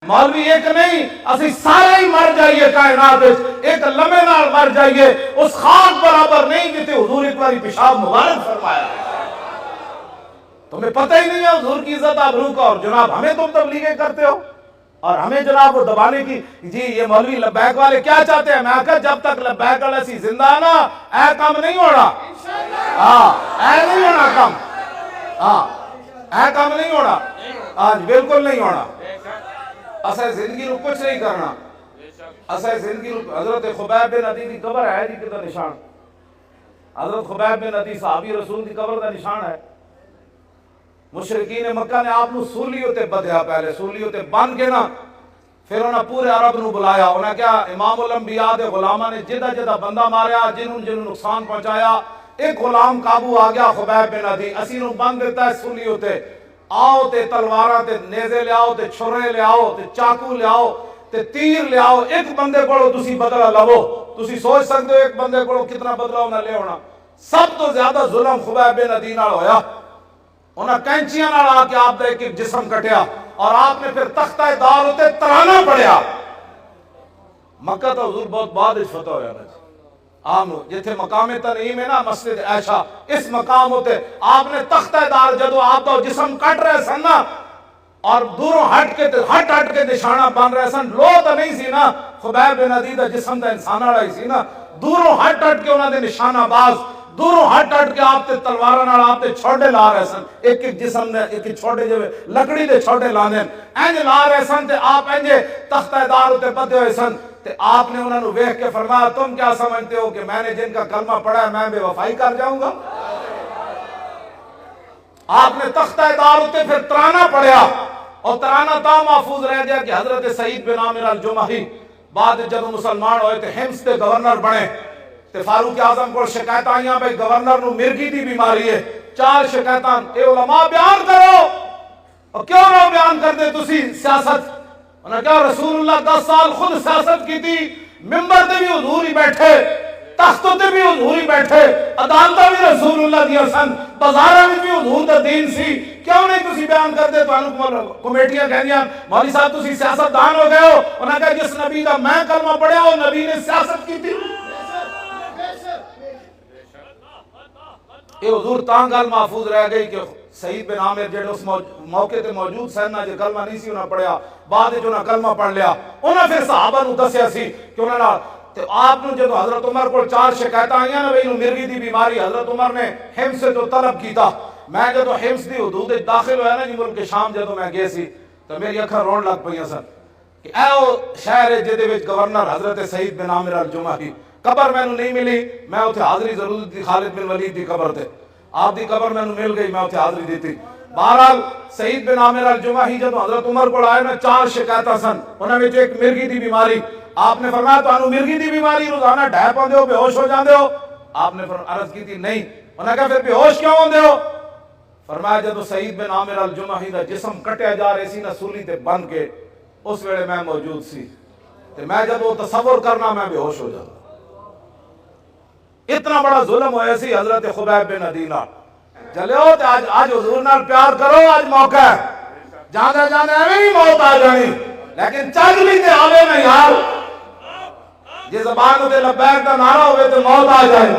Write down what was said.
مولوی ایک نہیں، اسی سارے ہی مر جائیے کائنات ایک لمحے نال مر جائیے، اس خاک برابر نہیں جتے حضور ایک باری پیشاب مبارک فرمایا۔ تمہیں پتہ ہی نہیں ہے حضور کی عزت آبرو کا، اور جناب ہمیں تم تبلیغیں کرتے ہو اور ہمیں جناب وہ دبانے کی، جی یہ مولوی لبیک والے کیا چاہتے ہیں؟ میں کہا جب تک لبیک والے سی زندہ نا اے کام نہیں ہونا، اے نہیں ہونا کام، اے کام نہیں ہونا، آج بالکل نہیں ہونا۔ اسے زندگی رو کچھ نہیں کرنا، اسے زندگی رو۔ حضرت خبیب بن عدی کی قبر ہے جی کتا نشان، حضرت خبیب بن عدی صحابی رسول کی قبر کا نشان ہے۔ مشرکین مکہ نے آپ نو سولی ہوتے بدھیا، پہلے سولی ہوتے بن کے نا، پھر انہاں پورے عرب نو بلایا، انہاں کیا امام الانبیاء دے غلامہ نے جدہ جدہ بندہ ماریا، جنہوں نقصان پہنچایا، ایک غلام قابو آ گیا خبیب بن عدی، اسی نو بند دیتا ہے سولی ہوتے، آؤ تے تلواراں تے نیزے لے آؤ تے چھرے لے آؤ تے چاقو لے آؤ تے تیر لے آؤ، ایک بندے کو تسی بدلہ لو، تسی سوچ سکتے ہو ایک بندے کو کتنا بدلہ ہونا لے ہونا۔ سب تو زیادہ ظلم خبیب بن عدی نال ہویا، انہاں کینچیاں نال آ کے آپ دا ایک ایک جسم کٹیا، اور آپ نے پھر تختہ دار ہوتے ترانہ پڑیا۔ مکہ تو حضور بہت بعد اس فتح ہویا نا، آمنو جتھے مقام تنعیم ہے نا مسجد عائشہ، اس مقام ہوتے آپ نے تختہ دار جدو آپ دا جسم کٹ رہے سن نا، اور دوروں ہٹ کے نشانہ بن رہے سن، لو تو نہیں سی نا، خبیب بن عدی دا جسم دا انسان آڑا ہی سی نا، دوروں ہٹ کے انہاں دے نشانہ باز، دوروں ہٹ کے آپ تے تلوارہ نال آپ تے چھوڑے لا رہے سن، ایک ایک جسم نے ایک ایک چھوڑے جو لکڑی دے چھوڑے لانے اینج لا رہے سن، تے آپ اینجے تختہ دار ہوتے بدے ہوئے سن، تے آپ نے انہوں نے ویکھ کے فرمایا تم کیا سمجھتے ہو کہ میں نے جن کا کلمہ پڑھا ہے میں بے وفائی کر جاؤں گا؟ آپ نے تختہ دار ہوتے پھر ترانہ پڑھیا، اور ترانہ تا محفوظ رہ گیا کہ حضرت سعید بن عامر الجمحی بعد جب مسلمان ہوئے تھے حمص دے گورنر بنے، تے فاروق اعظم کو شکایت آئیاں بھئی گورنر نو مرگی دی بیماری ہے، 4 شکایتاں، اے علماء بیان کرو، اور کیوں نہ بیان کر دے تسی سیاست؟ انہوں نے کہا رسول اللہ 10 سال خود سیاست کی تھی، ممبر تے بھی حضور ہی بیٹھے، تختوں تے بھی حضور ہی بیٹھے، عدالتہ بھی رسول اللہ دیا سن، بازارہ میں بھی حضور دا دین سی، کیوں نہیں تسی بیان کر دے؟ تو انہوں کمیٹیاں کہہ دیا مولوی صاحب تسی سیاست دان ہو گئے ہو، انہوں نے کہا جس نبی دا میں کلمہ پڑھیا ہو نبی نے سیاست کی تھی۔ یہ حضور تانگال محفوظ رہ گئی کہ سعید بن عامر جڑے اس موقع تے موجود سن نا، جو کلمہ نہیں سی انہاں پڑھیا، بعد جو انہاں کلمہ پڑھ لیا، انہاں پھر صحابہ نو دسیا سی کہ انہاں نا، تو آپ نے جب حضرت عمر کو 4 شکایت آئیاں نا بھئی مرگی دی بیماری، حضرت عمر نے حمص سے تو طلب کیتا، میں جب حمص دی حدود داخل ہویا نا جی ملک شام جب میں گئے سی تو میری اکھاں رون لگ پئیاں سن کہ اے او شہر ہے جدے وچ گورنر حضرت سعید بن عامر الجمحی، قبر میں نہیں ملی، میں اتھے حاضری ضرور دی خالد بن ولید دی قبر تے، آپ دی قبر میں مل گئی، میں اتھے حاضری دیتی۔ بہرحال سعید بن عامر الجمحی جب حضرت عمر کو آئے میں 4 شکایتاں سن، انہاں وچ ایک مرگی دی بیماری، آپ نے فرمایا تو انہوں مرگی دی بیماری روزانہ ڈھے پاندے ہو، بے ہوش ہو جاندے ہو؟ آپ نے عرض کی تھی نہیں، انہوں نے کہا پھر بے ہوش کیوں ہوندے ہو؟ فرمایا جب سعید بن عامر الجمحی دا جسم کٹیا جا رہے سی نا سولی تے بند کے، اس ویلے میں موجود سی، تے میں جب وہ تصور کرنا میں بے ہوش ہو جاتا۔ اتنا بڑا ظلم ہویا سی حضرت خبیب بن عدی نال۔ چلے ہو تے آج حضور نال پیار کرو، آج موقع ہے، جاندے جاندے ایویں ہی موت آ جانی، لیکن چل بھی تے آوے نا یار، جے زبان تے لبیک دا نعرہ ہوئے تے موت آ جائے۔